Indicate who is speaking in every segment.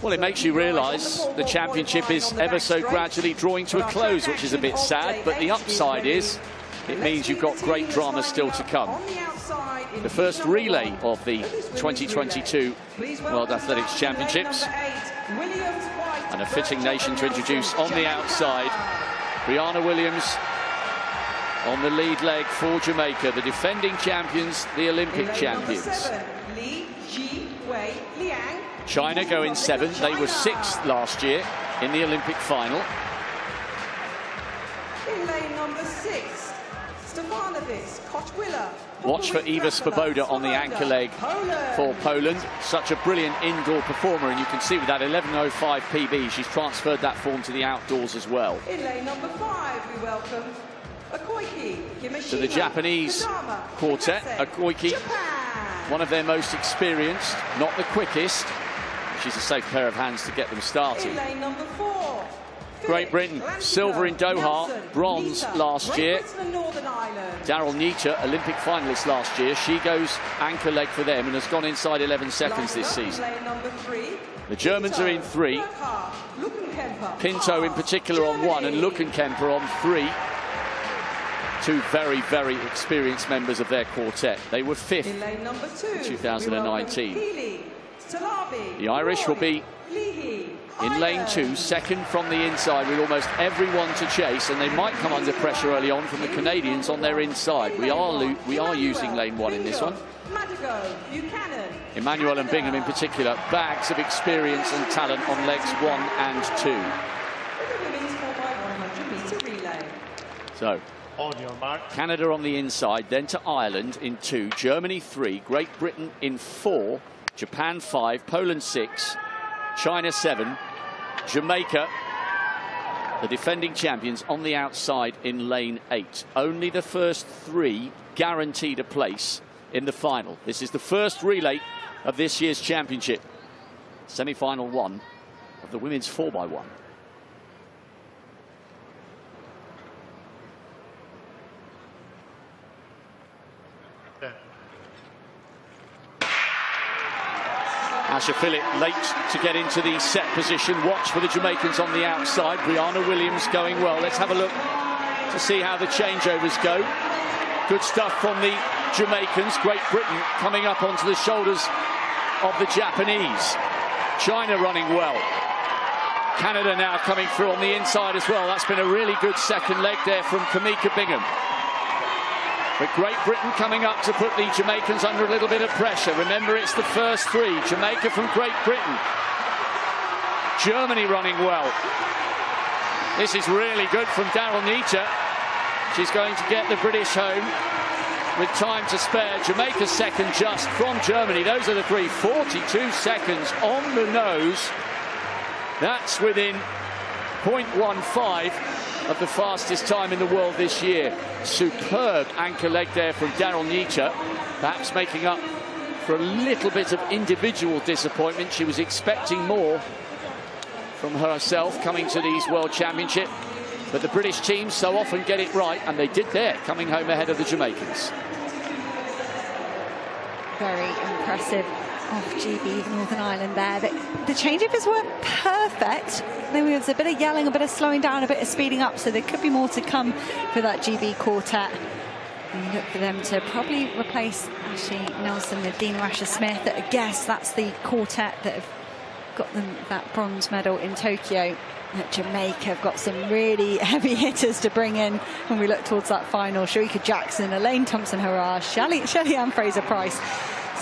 Speaker 1: Well, it makes you realise the championship is ever so gradually drawing to a close, which is a bit sad, but the upside is it means you've got great drama still to come. The first relay of the 2022 World Athletics Championships, and a fitting nation to introduce on the outside. Brianna Williams on the lead leg for Jamaica, the defending champions, the Olympic champions. China go in 7th. They were 6th last year in the Olympic final.
Speaker 2: In lane number 6,
Speaker 1: Watch for Eva Svoboda on the anchor leg for Poland. Such a brilliant indoor performer, and you can see with that 11:05 PB, she's transferred that form to the outdoors as well.
Speaker 2: In lane number 5, we welcome
Speaker 1: to the Japanese quartet. Akoiki, one of their most experienced, not the quickest. She's a safe pair of hands to get them started.
Speaker 2: In lane number 4,
Speaker 1: Great Britain, silver in Doha, bronze last year. Daryl Nietzsche, Olympic finalist last year. She goes anchor leg for them and has gone inside 11 seconds this season. The Germans are in 3. Pinto in particular on 1 and Luckenkemper on 3. Two very, very experienced members of their quartet. They were 5th in 2019. The Irish will be in lane 2, 2nd from the inside with almost everyone to chase, and they might come under pressure early on from the Canadians on their inside. We are using lane 1 in this one. Emmanuel and Bingham in particular, bags of experience and talent on legs 1 and 2. So, Canada on the inside, then to Ireland in 2, Germany 3, Great Britain in 4, Japan 5, Poland 6, China 7, Jamaica, the defending champions, on the outside in lane 8. Only the first 3 guaranteed a place in the final. This is the first relay of this year's championship. Semi-final 1 of the women's 4x1. Asha Phillip late to get into the set position. Watch for the Jamaicans on the outside. Brianna Williams going well. Let's have a look to see how the changeovers go. Good stuff from the Jamaicans. Great Britain coming up onto the shoulders of the Japanese. China running well. Canada now coming through on the inside as well. That's been a really good second leg there from Kamika Bingham. But Great Britain coming up to put the Jamaicans under a little bit of pressure. Remember, it's the first 3. Jamaica from Great Britain. Germany running well. This is really good from Daryl Nietzsche. She's going to get the British home with time to spare. Jamaica second just from Germany. Those are the 3. 42 seconds on the nose. That's within 0.15 of the fastest time in the world this year. Superb anchor leg there from Daryl Nietzsche, perhaps making up for a little bit of individual disappointment. She was expecting more from herself coming to these World Championship, but the British team so often get it right, and they did there, coming home ahead of the Jamaicans.
Speaker 3: Very impressive off GB Northern Ireland there. The changeovers were perfect. There was a bit of yelling, a bit of slowing down, a bit of speeding up, so there could be more to come for that GB quartet. And you look for them to probably replace Ashley Nelson with Dean Rasher-Smith. I guess that's the quartet that have got them that bronze medal in Tokyo. Jamaica have got some really heavy hitters to bring in when we look towards that final. Sharika Jackson, Elaine Thompson-Herah, Shelley-Ann Fraser-Price.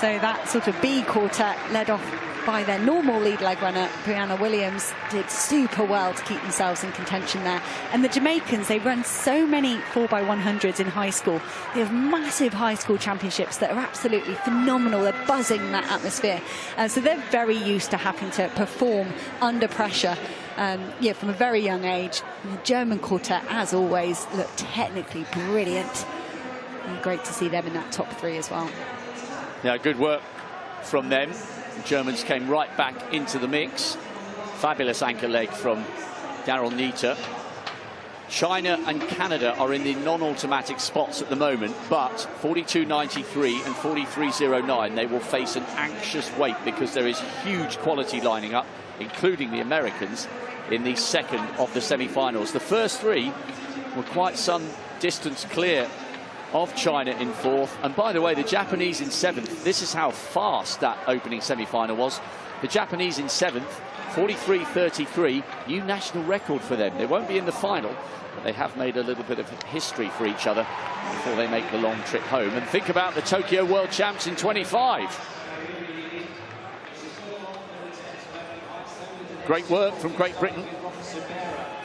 Speaker 3: So that sort of B quartet, led off by their normal lead leg runner, Brianna Williams, did super well to keep themselves in contention there. And the Jamaicans, they run so many 4x100s in high school. They have massive high school championships that are absolutely phenomenal. They're buzzing that atmosphere. So they're very used to having to perform under pressure. From a very young age. And the German quartet, as always, look technically brilliant. And great to see them in that top 3 as well.
Speaker 1: Yeah, good work from them. The Germans came right back into the mix. Fabulous anchor leg from Daryl Nietzsche. China and Canada are in the non-automatic spots at the moment, but 42.93 and 43.09, they will face an anxious wait because there is huge quality lining up, including the Americans, in the second of the semi-finals. The first three were quite some distance clear of China in fourth. And by the way, the Japanese in seventh, this is how fast that opening semi-final was. The Japanese in seventh, 43.33, new national record for them. They won't be in the final, but they have made a little bit of history for each other before they make the long trip home. And think about the Tokyo World Champs in 25. Great work from Great Britain.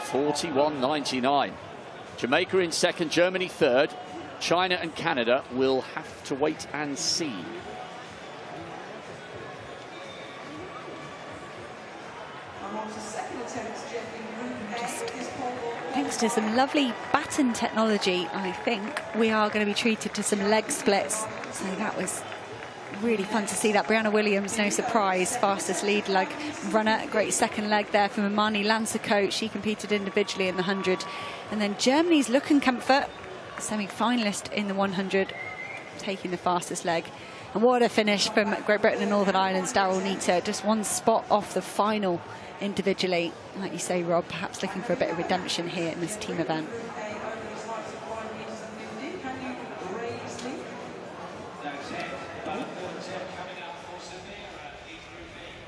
Speaker 1: 41.99. Jamaica in second, Germany third. China and Canada will have to wait and see.
Speaker 3: Thanks to some lovely baton technology, I think we are going to be treated to some leg splits. So that was really fun to see that. Brianna Williams, no surprise, fastest lead leg runner. Great second leg there from Imani Lansico. She competed individually in the 100. And then Germany's Looking Comfort, semi-finalist in the 100, taking the fastest leg. And what a finish from Great Britain and Northern Ireland's Daryl Neater. Just one spot off the final individually. Like you say, Rob, perhaps looking for a bit of redemption here in this team event.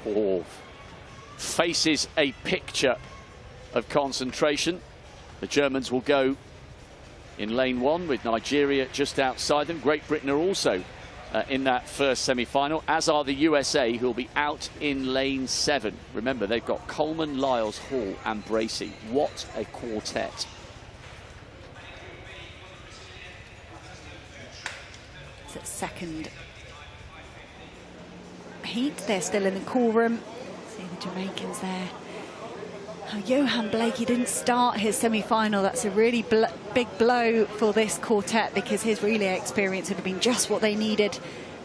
Speaker 1: Oh, faces a picture of concentration. The Germans will go in lane one with Nigeria just outside them. Great Britain are also in that first semi-final, as are the USA, who will be out in lane 7. Remember, they've got Coleman, Lyles, Hall and Bracey. What a quartet.
Speaker 3: It's at second heat. They're still in the call room. See the Jamaicans there. Oh, Johan Blake, he didn't start his semi-final. That's a really big blow for this quartet, because his relay experience would have been just what they needed.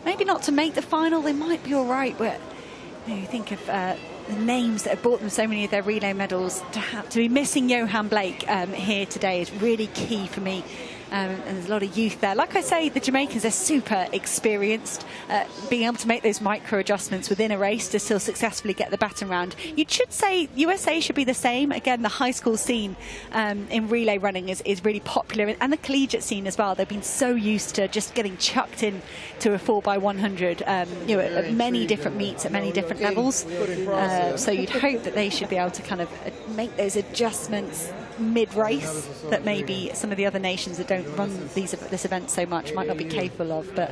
Speaker 3: Maybe not to make the final, they might be all right, but you know, you think of the names that have brought them so many of their relay medals. To be missing Johan Blake here today is really key for me. And there's a lot of youth there. Like I say, the Jamaicans are super experienced, being able to make those micro adjustments within a race to still successfully get the baton round. You should say USA should be the same. Again, the high school scene in relay running is really popular, and the collegiate scene as well. They've been so used to just getting chucked in to a 4x100, you know, at many different meets at many different levels. So you'd hope that they should be able to kind of make those adjustments mid-race that maybe some of the other nations that don't run this event so much might not be capable of. But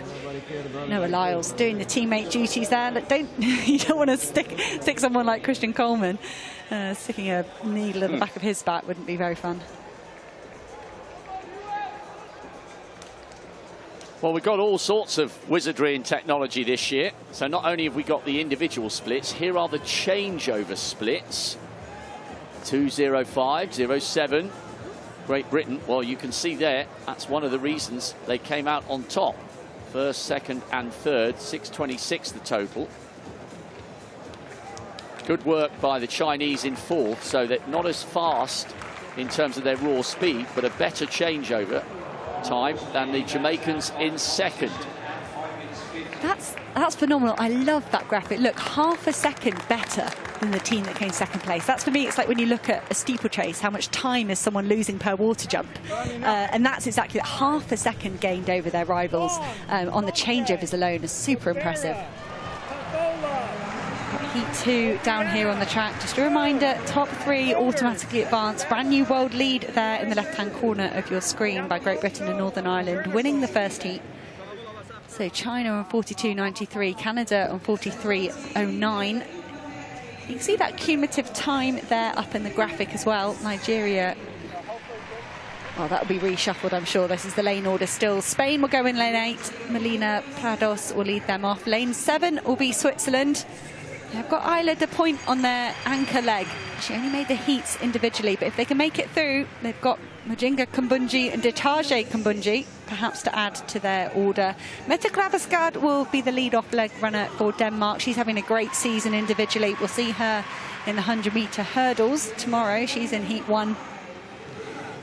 Speaker 3: Noah Lyles doing the teammate duties there. You don't want to stick someone like Christian Coleman. Sticking a needle in the back of his back wouldn't be very fun.
Speaker 1: Well, we've got all sorts of wizardry and technology this year. So not only have we got the individual splits, here are the changeover splits. 2:05, 07. Great Britain, well, you can see there, that's one of the reasons they came out on top. First, second and third, 6:26 the total. Good work by the Chinese in fourth, so they're not as fast in terms of their raw speed, but a better changeover time than the Jamaicans in second.
Speaker 3: That's phenomenal. I love that graphic. Look, half a second better than the team that came second place. That's, for me, it's like when you look at a steeplechase, how much time is someone losing per water jump? And that's exactly that. Half a second gained over their rivals on the changeovers alone is super impressive. Heat 2 down here on the track. Just a reminder, top 3 automatically advanced. Brand new world lead there in the left-hand corner of your screen by Great Britain and Northern Ireland, winning the first heat. So China on 42.93, Canada on 43.09. You can see that cumulative time there up in the graphic as well. Nigeria, well, that'll be reshuffled, I'm sure. This is the lane order still. Spain will go in lane 8. Melina Prados will lead them off. Lane 7 will be Switzerland. They've got Isla de Point on their anchor leg. She only made the heats individually, but if they can make it through, they've got Mujinga Kumbunji and Detaje Kumbunji, perhaps to add to their order. Mette Klaveskad will be the lead-off leg runner for Denmark. She's having a great season individually. We'll see her in the 100-metre hurdles tomorrow. She's in heat 1.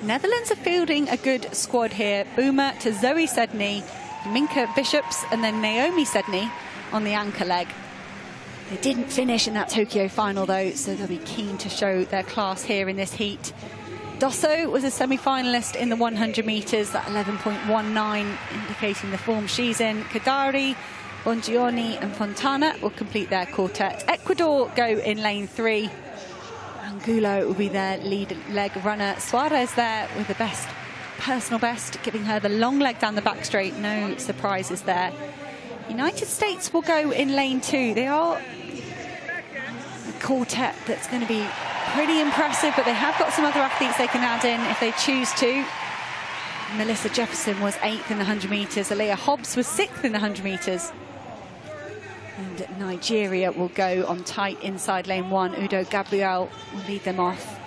Speaker 3: Netherlands are fielding a good squad here. Boomer to Zoe Sedney, Minka Bishops, and then Naomi Sedney on the anchor leg. They didn't finish in that Tokyo final though, so they'll be keen to show their class here in this heat. Dosso was a semi-finalist in the 100 metres, that 11.19, indicating the form she's in. Kadari, Bongiorni and Fontana will complete their quartet. Ecuador go in lane 3. Angulo will be their lead leg runner. Suarez there with the best, personal best, giving her the long leg down the back straight. No surprises there. United States will go in lane 2. They are a quartet that's going to be pretty impressive, but they have got some other athletes they can add in if they choose to. Melissa Jefferson was 8th in the 100 metres. Aliyah Hobbs was 6th in the 100 metres. And Nigeria will go on tight inside lane 1. Udo Gabriel will lead them off.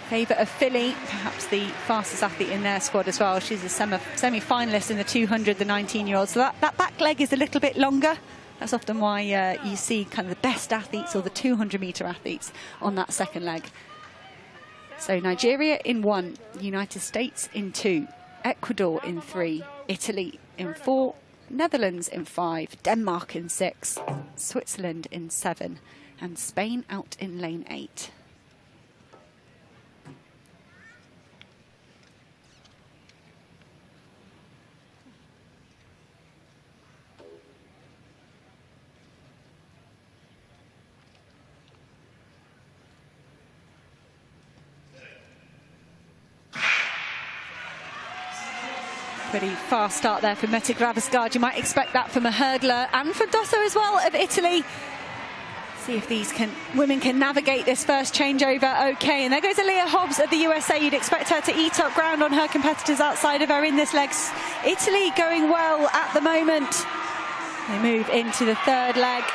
Speaker 3: Favour of Philly, perhaps the fastest athlete in their squad as well. She's a semi-finalist in the 200, the 19-year-old. So that back leg is a little bit longer. That's often why you see kind of the best athletes or the 200-metre athletes on that second leg. So Nigeria in 1, United States in 2, Ecuador in 3, Italy in 4, Netherlands in 5, Denmark in 6, Switzerland in 7, and Spain out in lane 8. Pretty fast start there for Mette Gravesgaard. You might expect that from a hurdler and from Dosso as well of Italy. See if these women can navigate this first changeover okay. And there goes Aliyah Hobbs of the USA. You'd expect her to eat up ground on her competitors outside of her in this leg. Italy going well at the moment. They move into the third leg.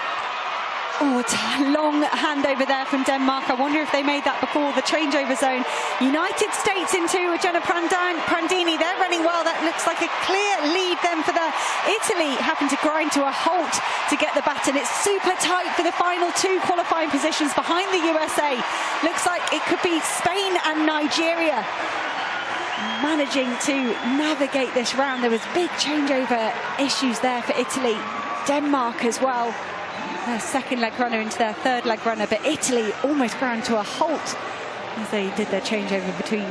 Speaker 3: Oh, a long handover there from Denmark. I wonder if they made that before the changeover zone. United States in 2 with Jenna Prandini. They're running well. That looks like a clear lead then for the Italy, having to grind to a halt to get the baton. It's super tight for the final 2 qualifying positions behind the USA. Looks like it could be Spain and Nigeria managing to navigate this round. There was big changeover issues there for Italy. Denmark as well. Their second leg runner into their third leg runner, but Italy almost ground to a halt as they did their changeover between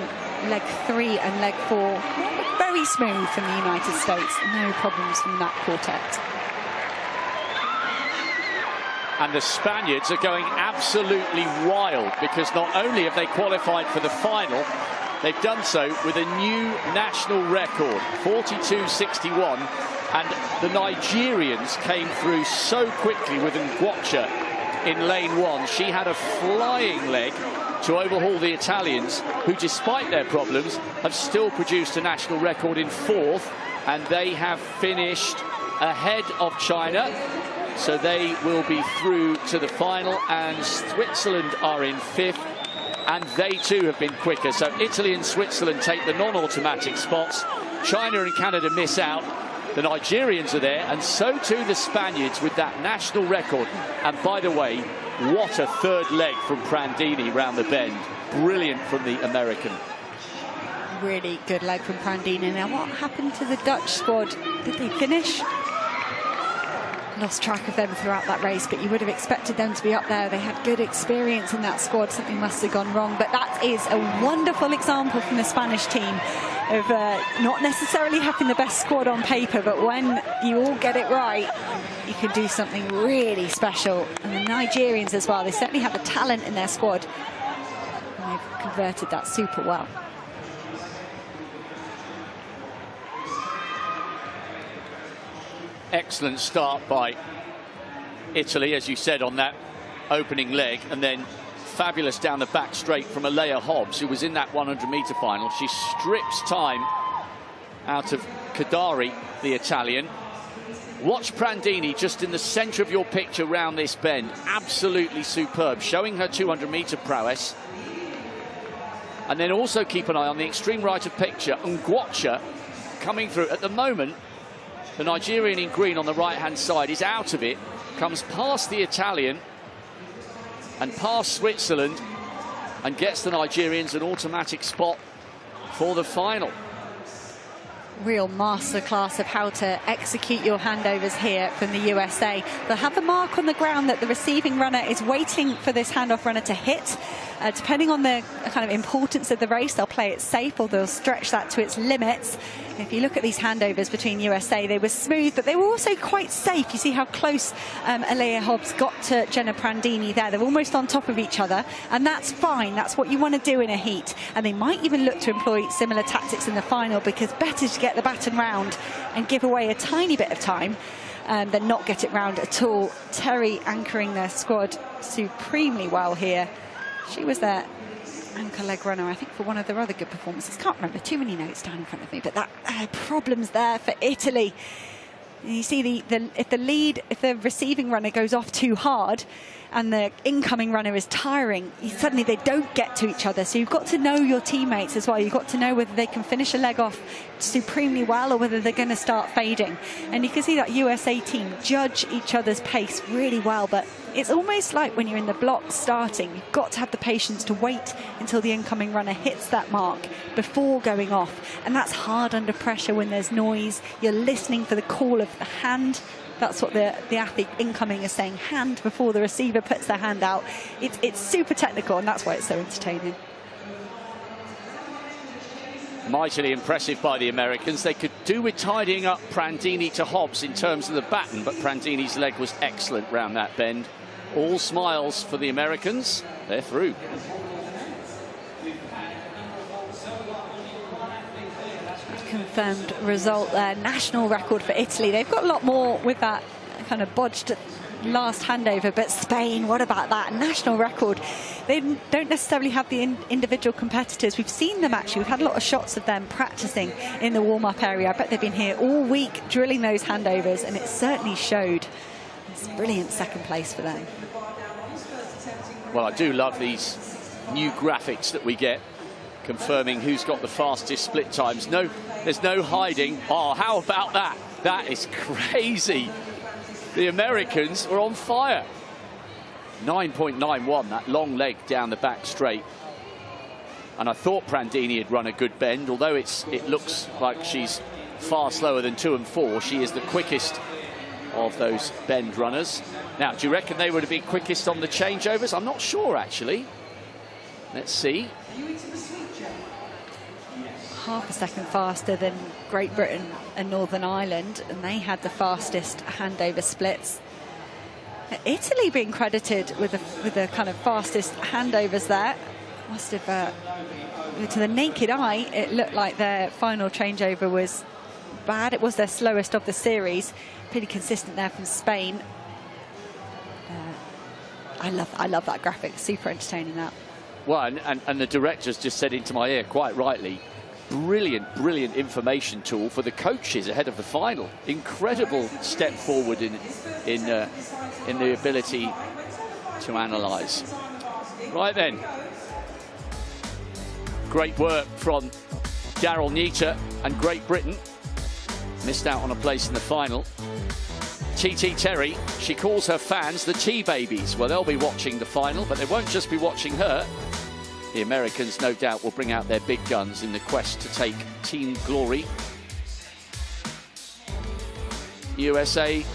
Speaker 3: leg 3 and leg 4. Very smooth from the United States, no problems from that quartet.
Speaker 1: And the Spaniards are going absolutely wild because not only have they qualified for the final, they've done so with a new national record, 42.61. And the Nigerians came through so quickly with Ngwacha in lane 1. She had a flying leg to overhaul the Italians, who, despite their problems, have still produced a national record in 4th. And they have finished ahead of China. So they will be through to the final. And Switzerland are in 5th. And they too have been quicker. So Italy and Switzerland take the non-automatic spots. China and Canada miss out. The Nigerians are there, and so too the Spaniards with that national record. And by the way, what a third leg from Prandini round the bend. Brilliant from the American.
Speaker 3: Really good leg from Prandini. Now, what happened to the Dutch squad? Did they finish? Lost track of them throughout that race, but you would have expected them to be up there. They had good experience in that squad. Something must have gone wrong, but that is a wonderful example from the Spanish team of not necessarily having the best squad on paper, but when you all get it right, you can do something really special. And the Nigerians as well, they certainly have the talent in their squad, and they've converted that super well.
Speaker 1: Excellent start by Italy, as you said, on that opening leg, and then fabulous down the back straight from Aliyah Hobbs, who was in that 100-metre final. She strips time out of Kadari, the Italian. Watch Prandini just in the centre of your picture round this bend. Absolutely superb, showing her 200-metre prowess. And then also keep an eye on the extreme right of picture, Ngwacha coming through. At the moment, the Nigerian in green on the right-hand side is out of it, comes past the Italian and past Switzerland and gets the Nigerians an automatic spot for the final.
Speaker 3: Real masterclass of how to execute your handovers here from the USA. They'll have a mark on the ground that the receiving runner is waiting for this handoff runner to hit. Depending on the kind of importance of the race, they'll play it safe or they'll stretch that to its limits. If you look at these handovers between USA, they were smooth, but they were also quite safe. You see how close Alea Hobbs got to Jenna Prandini there. They're almost on top of each other, and that's fine. That's what you want to do in a heat. And they might even look to employ similar tactics in the final, because better to get the baton round and give away a tiny bit of time than not get it round at all. Terry anchoring their squad supremely well here. She was their anchor leg runner, I think, for one of their other good performances. Can't remember, too many notes down in front of me, but that problems there for Italy. And you see if the receiving runner goes off too hard and the incoming runner is tiring, suddenly they don't get to each other. So you've got to know your teammates as well. You've got to know whether they can finish a leg off supremely well or whether they're going to start fading. And you can see that USA team judge each other's pace really well, but it's almost like when you're in the block starting, you've got to have the patience to wait until the incoming runner hits that mark before going off. And that's hard under pressure when there's noise. You're listening for the call of the hand. That's what the athlete incoming is saying, hand, before the receiver puts their hand out. It's super technical, and that's why it's so entertaining.
Speaker 1: Mightily impressive by the Americans. They could do with tidying up Prandini to Hobbs in terms of the baton, but Prandini's leg was excellent round that bend. All smiles for the Americans. They're through.
Speaker 3: Confirmed result there. National record for Italy. They've got a lot more with that kind of bodged last handover, but Spain, what about that? National record. They don't necessarily have the individual competitors. We've seen them actually. We've had a lot of shots of them practicing in the warm-up area. I bet they've been here all week drilling those handovers, and it certainly showed. It's brilliant second place for them.
Speaker 1: Well, I do love these new graphics that we get confirming who's got the fastest split times. No, there's no hiding. Oh, how about that? That is crazy. The Americans were on fire. 9.91, that long leg down the back straight. And I thought Prandini had run a good bend, although it looks like she's far slower than 2 and 4. She is the quickest of those bend runners. Now, do you reckon they would have been quickest on the changeovers? I'm not sure, actually. Let's see.
Speaker 3: Half a second faster than Great Britain and Northern Ireland, and they had the fastest handover splits. Italy being credited with the kind of fastest handovers there. Must have, to the naked eye, it looked like their final changeover was bad. It was their slowest of the series. Pretty consistent there from Spain. I love that graphic. Super entertaining, that.
Speaker 1: Well, and the directors just said into my ear, quite rightly, brilliant information tool for the coaches ahead of the final. Incredible step forward in the ability to analyse. Right then, great work from Daryl Nita and Great Britain. Missed out on a place in the final. TT Terry, she calls her fans the T-Babies. Well, they'll be watching the final, but they won't just be watching her. The Americans, no doubt, will bring out their big guns in the quest to take team glory. USA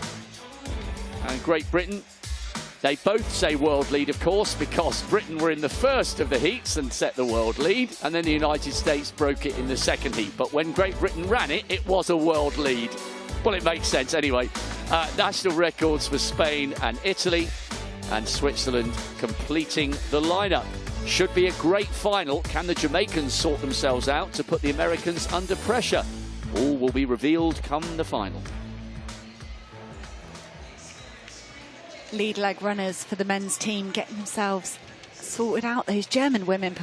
Speaker 1: and Great Britain, they both say world lead, of course, because Britain were in the first of the heats and set the world lead, and then the United States broke it in the second heat. But when Great Britain ran it, it was a world lead. Well, it makes sense anyway. National records for Spain and Italy, and Switzerland completing the lineup. Should be a great final. Can the Jamaicans sort themselves out to put the Americans under pressure? All will be revealed come the final.
Speaker 3: Lead leg runners for the men's team getting themselves sorted out. Those German women performing